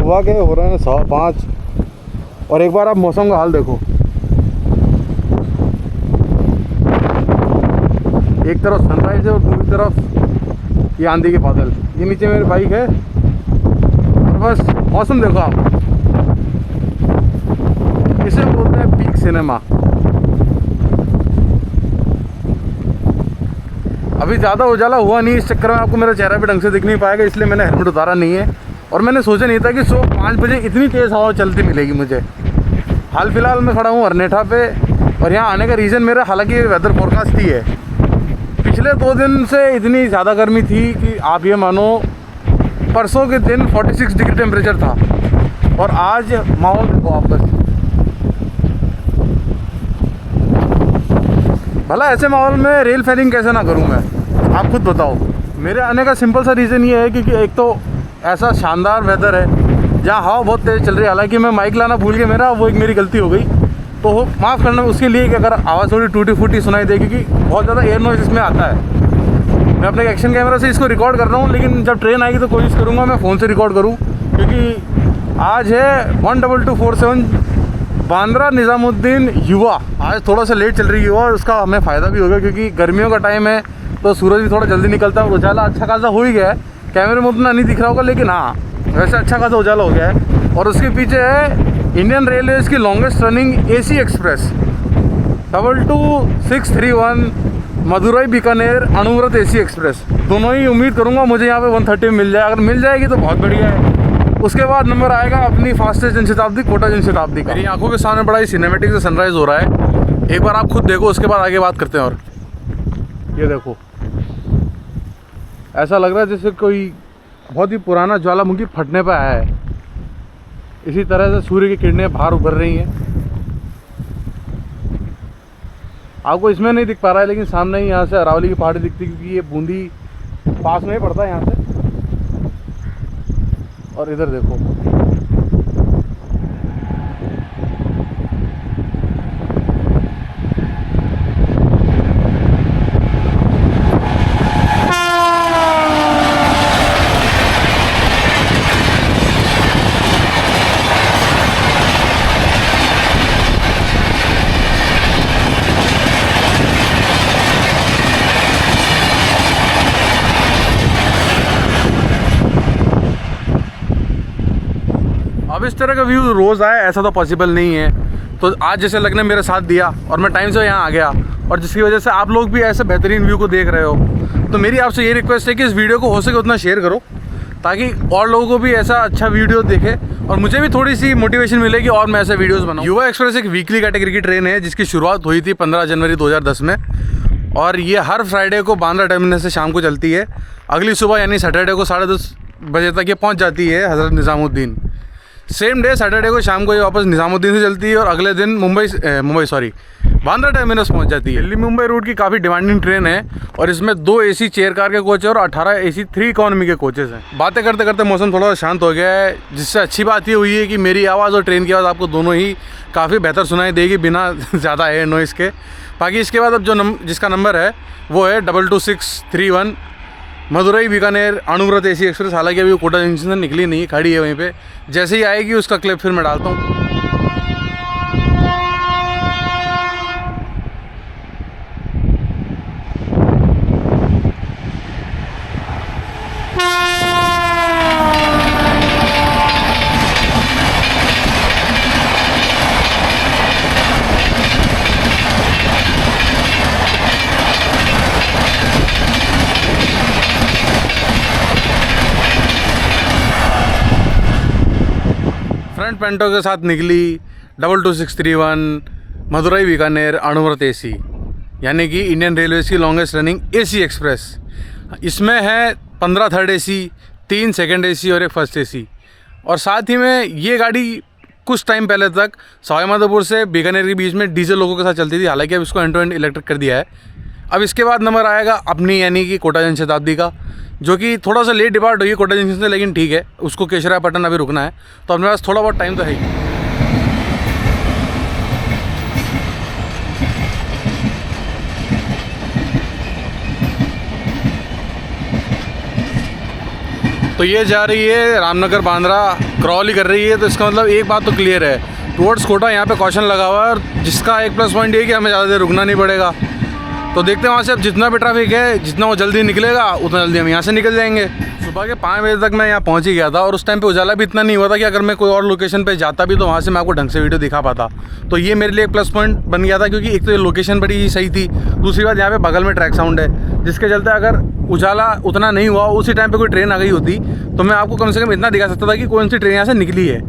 सुबह के हो रहे हैं 5:15 और एक बार आप मौसम का हाल देखो। एक तरफ सनराइज है और दूसरी तरफ ये आंधी के बादल। ये नीचे मेरी बाइक है और बस मौसम देखो आप। इसे बोलते हैं पीक सिनेमा। अभी ज़्यादा उजाला हुआ नहीं, इस चक्कर में आपको मेरा चेहरा भी ढंग से दिख नहीं पाएगा, इसलिए मैंने हेलमेट उतारा नहीं है। और मैंने सोचा नहीं था कि सुबह 5 बजे इतनी तेज़ हवा चलती मिलेगी मुझे। हाल फिलहाल मैं खड़ा हूँ अरनेठा पे और यहाँ आने का रीज़न मेरा, हालांकि वेदर फोरकास्ट ही है। पिछले 2 दिन से इतनी ज़्यादा गर्मी थी कि आप ये मानो परसों के दिन 46 डिग्री टेम्परेचर था और आज माहौल देखो आप बस। भला ऐसे माहौल में रेल फेरिंग कैसे ना करूं मैं, आप खुद बताओ। मेरे आने का सिंपल सा रीज़न ये है कि एक तो ऐसा शानदार वेदर है जहां हवा बहुत तेज़ चल रही है। हालांकि मैं माइक लाना भूल गया, वो एक मेरी गलती हो गई, तो माफ़ करना उसके लिए कि अगर आवाज़ थोड़ी टूटी फूटी सुनाई दे, क्योंकि बहुत ज़्यादा एयर नॉइज़ इसमें आता है। मैं अपने एक्शन कैमरा से इसको रिकॉर्ड कर रहा हूँ, लेकिन जब ट्रेन आएगी तो कोशिश करूँगा मैं फ़ोन से रिकॉर्ड करूँ, क्योंकि आज है 12247 बांद्रा निज़ामुद्दीन युवा। आज थोड़ा सा लेट चल रही है युवा, उसका हमें फ़ायदा भी होगा क्योंकि गर्मियों का टाइम है तो सूरज भी थोड़ा जल्दी निकलता है और उजाला अच्छा खासा हो ही गया है। कैमरे में उतना नहीं दिख रहा होगा, लेकिन हाँ वैसे अच्छा खासा उजाला हो गया है। और उसके पीछे है इंडियन रेलवेज़ की longest running AC express 22631 Madurai Bikaner Anuvrat AC express. दोनों ही उम्मीद करूँगा मुझे यहाँ पे 130 में मिल जाए। अगर मिल जाएगी तो बहुत बढ़िया है। उसके बाद नंबर आएगा अपनी फास्टेस्ट जनशताब्दी, कोटा जनशताब्दी का। मेरी आंखों के सामने बड़ा ही सिनेमेटिक से सनराइज़ हो रहा है, एक बार आप खुद देखो, उसके बाद आगे बात करते हैं। और ये देखो, ऐसा लग रहा है जैसे कोई बहुत ही पुराना ज्वालामुखी फटने पर आया है। इसी तरह से सूर्य की किरणें बाहर उभर रही हैं। आपको इसमें नहीं दिख पा रहा है, लेकिन सामने ही यहाँ से अरावली की पहाड़ी दिखती है, क्योंकि ये बूंदी पास में ही पड़ता है यहाँ से। और इधर देखो, अब इस तरह का व्यू रोज़ आए ऐसा तो पॉसिबल नहीं है। तो आज जैसे लगने मेरे साथ दिया और मैं टाइम से यहाँ आ गया, और जिसकी वजह से आप लोग भी ऐसे बेहतरीन व्यू को देख रहे हो। तो मेरी आपसे ये रिक्वेस्ट है कि इस वीडियो को हो सके उतना शेयर करो, ताकि और लोगों को भी ऐसा अच्छा वीडियो देखे और मुझे भी थोड़ी सी मोटिवेशन मिलेगी और मैं ऐसे वीडियोज़ बनाऊँ। युवा एक्सप्रेस एक वीकली कैटेगरी की ट्रेन है जिसकी शुरुआत हुई थी 15 जनवरी 2010 में, और ये हर फ्राइडे को बांद्रा टर्मिनस से शाम को चलती है। अगली सुबह यानी सैटरडे को 10:30 बजे तक ये पहुँच जाती है Hazrat Nizamuddin. Same day Saturday को शाम को ये वापस निज़ामुद्दीन से चलती है और अगले दिन बांद्रा टर्मिनस पहुंच जाती है। दिल्ली मुंबई रूट की काफ़ी डिमांडिंग ट्रेन है और इसमें 2 एसी चेयर कार के कोच है और 18 एसी 3 इकोनॉमी के कोचेज़ हैं। बातें करते करते मौसम थोड़ा शांत हो गया है, जिससे अच्छी बात ये हुई है कि मेरी आवाज़ और ट्रेन की आवाज़ आपको दोनों ही काफ़ी बेहतर सुनाई देगी बिना ज़्यादा एयर नॉइज़ के। बाकी इसके बाद अब जिसका नंबर है वो है 22631 मदुरई बीकानेर अणुव्रत एसी एक्सप्रेस। हालांकि अभी वो कोटा जंक्शन से निकली नहीं, खड़ी है वहीं पे। जैसे ही आएगी उसका क्लिप फिर मैं डालता हूँ। फ्रंट पेंटो के साथ निकली 22631 मदुरई बीकानेर अणुव्रत एसी, यानी कि इंडियन रेलवेज़ की लॉन्गेस्ट रनिंग एसी एक्सप्रेस। इसमें है 15 थर्ड एसी, 3 सेकंड एसी और 1 फर्स्ट एसी। और साथ ही में ये गाड़ी कुछ टाइम पहले तक सवाईमाधोपुर से बीकानेर के बीच में डीजल लोगों के साथ चलती थी। हालांकि अब इसको एंड टू एंड इलेक्ट्रिक कर दिया है। अब इसके बाद नंबर आएगा अपनी, यानी कि कोटा जनशताब्दी का, जो कि थोड़ा सा लेट डिपार्ट हुई है कोटा जंक्शन से, लेकिन ठीक है, उसको केशरापट्टन अभी रुकना है, तो अपने पास थोड़ा बहुत टाइम तो है ही। तो ये जा रही है रामनगर बांद्रा, क्रॉल ही कर रही है। तो इसका मतलब एक बात तो क्लियर है, टुवर्ड्स कोटा यहाँ पे कॉशन लगा हुआ है, और जिसका एक प्लस पॉइंट ये है कि हमें ज़्यादा देर रुकना नहीं पड़ेगा। तो देखते हैं वहाँ से अब जितना भी ट्रैफिक है, जितना वो जल्दी निकलेगा उतना जल्दी हम यहाँ से निकल जाएंगे। सुबह के 5 बजे तक मैं यहाँ पहुँच ही गया था, और उस टाइम पे उजाला भी इतना नहीं हुआ था कि अगर मैं कोई और लोकेशन पे जाता भी तो वहाँ से मैं आपको ढंग से वीडियो दिखा पाता। तो ये मेरे लिए एक प्लस पॉइंट बन गया था, क्योंकि एक तो ये लोकेशन बड़ी सही थी, दूसरी बात यहाँ पे बगल में ट्रैक साउंड है, जिसके चलते अगर उजाला उतना नहीं हुआ, उसी टाइम पे कोई ट्रेन आ गई होती तो मैं आपको कम से कम इतना दिखा सकता था कि कौन सी ट्रेन यहाँ से निकली है।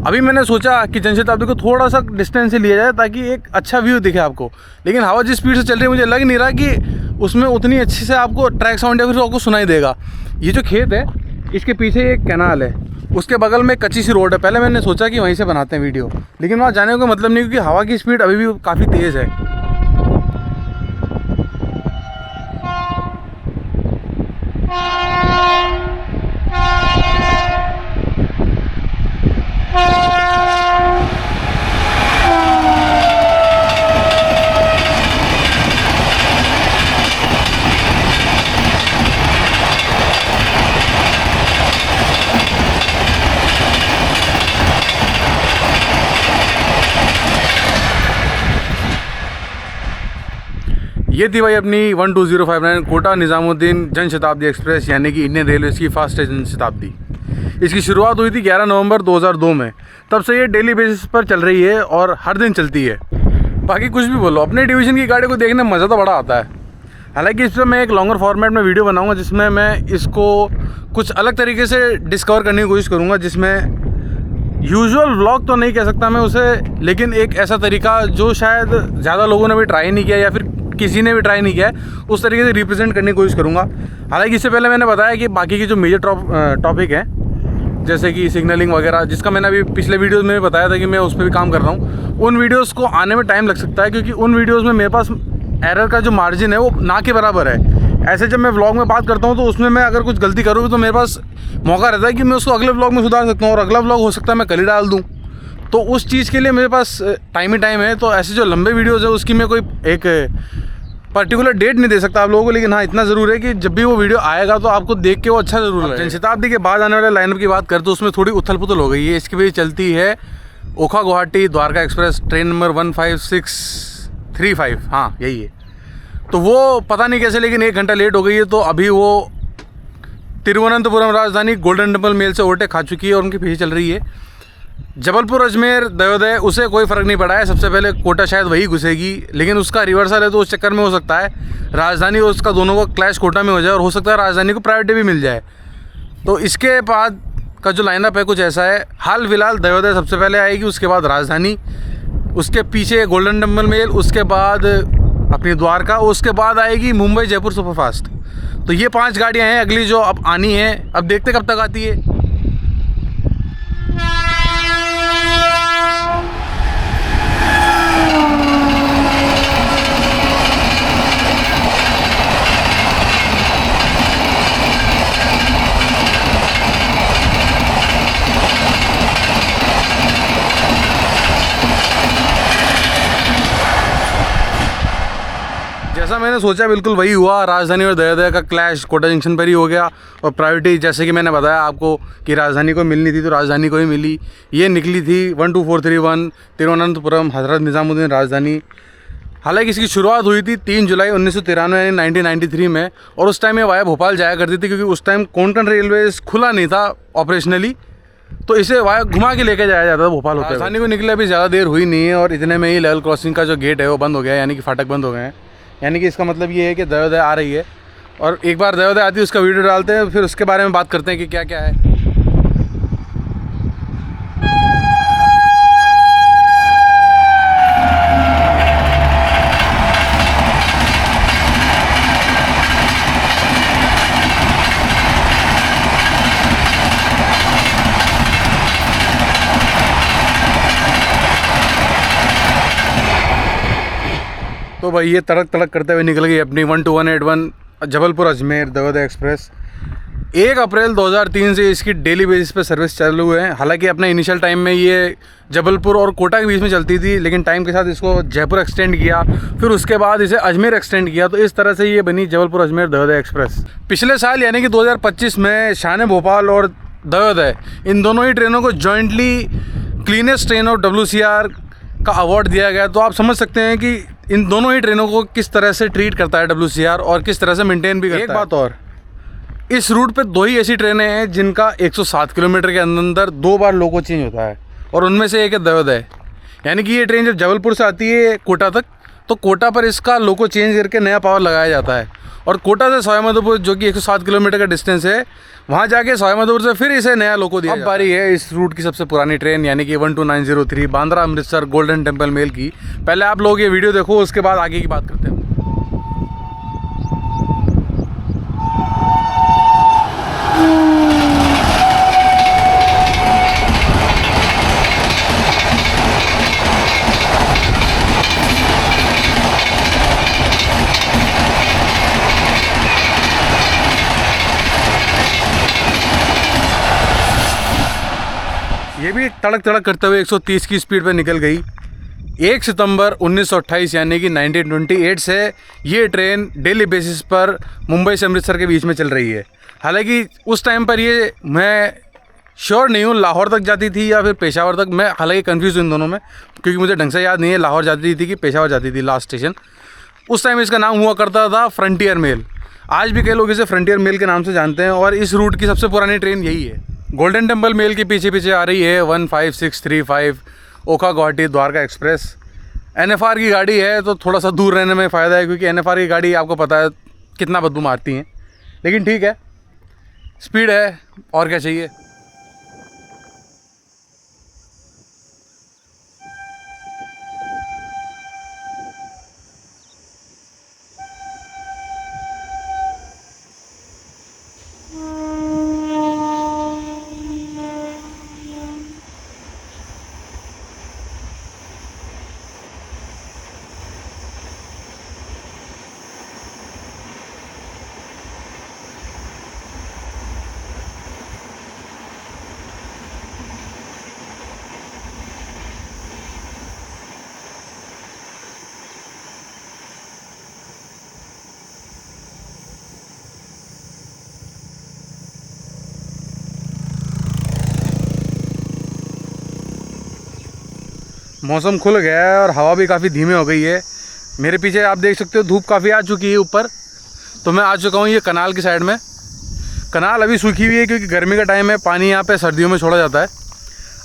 अभी मैंने सोचा कि जनशताब्दी को थोड़ा सा डिस्टेंस से लिया जाए ताकि एक अच्छा व्यू दिखे आपको, लेकिन हवा जिस स्पीड से चल रही है मुझे लग नहीं रहा कि उसमें उतनी अच्छी से आपको ट्रैक साउंड या फिर आपको सुनाई देगा। ये जो खेत है इसके पीछे एक कैनाल है, उसके बगल में कच्ची सी रोड है। पहले मैंने सोचा कि वहीं से बनाते हैं वीडियो, लेकिन वहाँ जाने का मतलब नहीं, क्योंकि हवा की स्पीड अभी भी काफ़ी तेज़ है। ये थी भाई अपनी 12059 कोटा निज़ामुद्दीन जनशताब्दी एक्सप्रेस, यानी कि इंडियन रेलवेज़ की फास्टेस्ट जनशताब्दी। इसकी शुरुआत हुई थी 11 नवंबर 2002 में। तब से ये डेली बेसिस पर चल रही है और हर दिन चलती है। बाकी कुछ भी बोलो, अपने डिवीज़न की गाड़ी को देखने में मज़ा तो बड़ा आता है। हालांकि इस पर मैं एक लॉन्गर फॉर्मेट में वीडियो बनाऊँगा, जिसमें मैं इसको कुछ अलग तरीके से डिस्कवर करने की कोशिश करूँगा, जिसमें यूजुअल व्लॉग तो नहीं कह सकता मैं उसे, लेकिन एक ऐसा तरीका जो शायद ज़्यादा लोगों ने भी ट्राई नहीं किया या फिर किसी ने भी ट्राई नहीं किया है, उस तरीके से रिप्रेजेंट करने की कोशिश करूँगा। हालांकि इससे पहले मैंने बताया कि बाकी की जो मेजर टॉपिक है, जैसे कि सिग्नलिंग वगैरह, जिसका मैंने अभी पिछले वीडियोस में भी बताया था कि मैं उस पर भी काम कर रहा हूँ, उन वीडियोस को आने में टाइम लग सकता है, क्योंकि उन वीडियोस में मेरे पास एरर का जो मार्जिन है वो ना के बराबर है। ऐसे जब मैं व्लॉग में बात करता हूँ तो उसमें मैं अगर कुछ गलती करूँ तो मेरे पास मौका रहता है कि मैं उसको अगले व्लॉग में सुधार सकता हूँ, और अगला व्लॉग हो सकता है मैं कल ही डाल दूँ। तो उस चीज़ के लिए मेरे पास टाइम ही टाइम है। तो ऐसे जो लंबे वीडियोज़ है उसकी मैं कोई एक पर्टिकुलर डेट नहीं दे सकता आप लोगों को, लेकिन हाँ इतना ज़रूर है कि जब भी वो वीडियो आएगा तो आपको देख के वो अच्छा ज़रूर लगेगा। जनशताब्दी के बाद आने वाले लाइनअप की बात करें तो उसमें थोड़ी उथल पुथल हो गई है। इसकी वजह चलती है Okha Guwahati Dwarka express, train number 15635, हाँ यही है। तो वो पता नहीं कैसे, लेकिन 1 घंटा लेट हो गई है। तो अभी वो Thiruvananthapuram Rajdhani golden Temple mail से ओवरटेक खा चुकी है और उनके पीछे चल रही है। जबलपुर अजमेर दयोदय उसे कोई फ़र्क नहीं पड़ा है, सबसे पहले कोटा शायद वही घुसेगी, लेकिन उसका रिवर्सल है तो उस चक्कर में हो सकता है राजधानी और उसका दोनों का क्लैश कोटा में हो जाए, और हो सकता है राजधानी को प्रायोरिटी भी मिल जाए। तो इसके बाद का जो लाइनअप है कुछ ऐसा है, हाल फिलहाल दयोदय सबसे पहले आएगी, उसके बाद राजधानी, उसके पीछे गोल्डन टेम्पल मेल, उसके बाद अपनी द्वारका, उसके बाद आएगी मुंबई जयपुर सुपरफास्ट। तो ये 5 गाड़ियाँ हैं अगली जो अब आनी है। अब देखते कब तक आती है। जैसा मैंने सोचा बिल्कुल वही हुआ। राजधानी और दयोदय का क्लैश कोटा जंक्शन पर ही हो गया, और प्रायोरिटी जैसे कि मैंने बताया आपको कि राजधानी को मिलनी थी तो राजधानी को ही मिली। ये निकली थी 12431 तिरुवनंतपुरम हज़रत निज़ामुद्दीन राजधानी। हालांकि इसकी शुरुआत हुई थी 3 जुलाई 1993 यानी 1993 में, और उस टाइम ये वाया भोपाल जाया करती थी, क्योंकि उस टाइम कोंकण रेलवेज़ खुला नहीं था ऑपरेशनली, तो इसे वाया घुमा के लेके जाया जाता था भोपाल होते। राजधानी को निकले अभी ज़्यादा देर हुई नहीं है, और इतने में ही लेवल क्रॉसिंग का जो गेट है वो बंद हो गया, यानी कि फाटक बंद हो गए हैं। यानी कि इसका मतलब ये है कि दयोदय आ रही है, और एक बार दयोदय आती है उसका वीडियो डालते हैं, फिर उसके बारे में बात करते हैं कि क्या क्या है। तो भाई ये तड़क तड़क करते हुए निकल गई अपनी 12181 जबलपुर अजमेर दयोदय एक्सप्रेस। 1 अप्रैल 2003 से इसकी डेली बेसिस पे सर्विस चालू है। हालांकि अपने इनिशियल टाइम में ये जबलपुर और कोटा के बीच में चलती थी, लेकिन टाइम के साथ इसको जयपुर एक्सटेंड किया, फिर उसके बाद इसे अजमेर एक्सटेंड किया। तो इस तरह से ये बनी जबलपुर अजमेर दयोदय एक्सप्रेस। पिछले साल यानी कि 2025 में शान भोपाल और दयोदय इन दोनों ही ट्रेनों को jointly cleanest train of WCR का अवार्ड दिया गया। तो आप समझ सकते हैं कि इन दोनों ही ट्रेनों को किस तरह से ट्रीट करता है WCR और किस तरह से मेंटेन भी करता है। एक बात और, इस रूट पे 2 ही ऐसी ट्रेनें हैं जिनका 107 किलोमीटर के अंदर 2 बार लोगो चेंज होता है, और उनमें से एक है दयोदय। यानी कि ये ट्रेन जब जबलपुर से आती है कोटा तक, तो कोटा पर इसका लोगो चेंज करके नया पावर लगाया जाता है, और कोटा से सवाईमाधोपुर जो कि 107 किलोमीटर का डिस्टेंस है, वहाँ जाके सवाईमाधोपुर से फिर इसे नया लोगो दिया। अब बारी है इस रूट की सबसे पुरानी ट्रेन यानी कि 12903 Bandra Amritsar Golden Temple Mail की। पहले आप लोग ये वीडियो देखो, उसके बाद आगे की बात करते हैं। ये भी तड़क तड़क करते हुए 130 की स्पीड पे निकल गई। 1 सितंबर 1928 यानी कि 1928 से ये ट्रेन डेली बेसिस पर मुंबई से अमृतसर के बीच में चल रही है। हालांकि उस टाइम पर ये मैं श्योर नहीं हूँ लाहौर तक जाती थी या फिर पेशावर तक। मैं हालांकि कंफ्यूज हूँ इन दोनों में, क्योंकि मुझे ढंग से याद नहीं है लाहौर जाती थी कि पेशावर जाती थी लास्ट स्टेशन। उस टाइम इसका नाम हुआ करता था फ्रंटियर मेल। आज भी कई लोग इसे फ्रंटियर मेल के नाम से जानते हैं, और इस रूट की सबसे पुरानी ट्रेन यही है। गोल्डन टेम्पल मेल के पीछे पीछे आ रही है 15635 ओखा गुवाहाटी द्वारका एक्सप्रेस। NFR की गाड़ी है तो थोड़ा सा दूर रहने में फ़ायदा है, क्योंकि NFR की गाड़ी आपको पता है कितना बदबू मारती हैं, लेकिन ठीक है, स्पीड है और क्या चाहिए। मौसम खुल गया है और हवा भी काफ़ी धीमी हो गई है। मेरे पीछे आप देख सकते हो धूप काफ़ी आ चुकी है ऊपर। तो मैं आ चुका हूँ ये कनाल की साइड में। कनाल अभी सूखी हुई है क्योंकि गर्मी का टाइम है, पानी यहाँ पे सर्दियों में छोड़ा जाता है।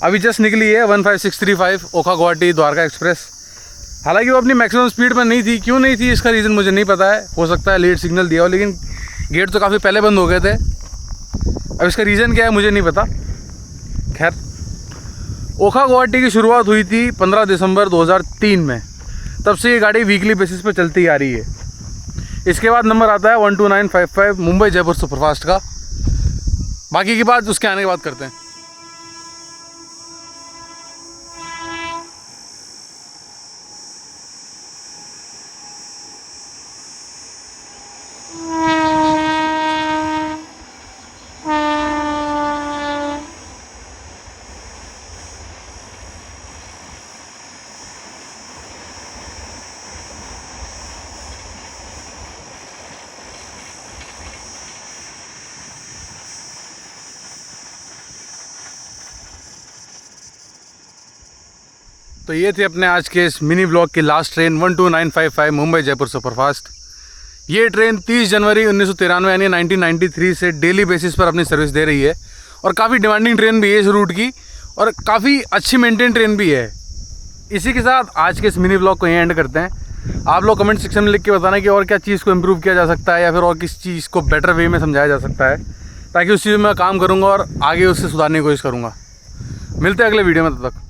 अभी जस्ट निकली है 15635 ओखा गुवाहाटी द्वारका एक्सप्रेस। हालांकि वो अपनी मैक्सिमम स्पीड पर नहीं थी। क्यों नहीं थी इसका रीज़न मुझे नहीं पता है, हो सकता है लेट सिग्नल दिया हो, लेकिन गेट तो काफ़ी पहले बंद हो गए थे। अब इसका रीज़न क्या है मुझे नहीं पता। खैर, ओखा गुवाहाटी की शुरुआत हुई थी 15 दिसंबर 2003 में। तब से ये गाड़ी वीकली बेसिस पे चलती आ रही है। इसके बाद नंबर आता है 12955 मुंबई जयपुर सुपरफास्ट का। बाकी की बात उसके आने के बाद करते हैं। तो ये थे अपने आज के इस मिनी ब्लॉग की last train 12955 Mumbai Jaipur superfast. ये ट्रेन 30 जनवरी 1993 यानी 1993 से डेली बेसिस पर अपनी सर्विस दे रही है, और काफ़ी डिमांडिंग ट्रेन भी है इस रूट की, और काफ़ी अच्छी मेंटेन ट्रेन भी है। इसी के साथ आज के इस मिनी ब्लॉग को यहीं एंड करते हैं। आप लोग कमेंट सेक्शन में लिख के बताना कि और क्या चीज़ को इम्प्रूव किया जा सकता है, या फिर और किस चीज़ को बेटर वे में समझाया जा सकता है, ताकि उस चीज़ में मैं काम करूँगा और आगे उससे सुधारने की कोशिश करूँगा। मिलते हैं अगले वीडियो में, तब तक।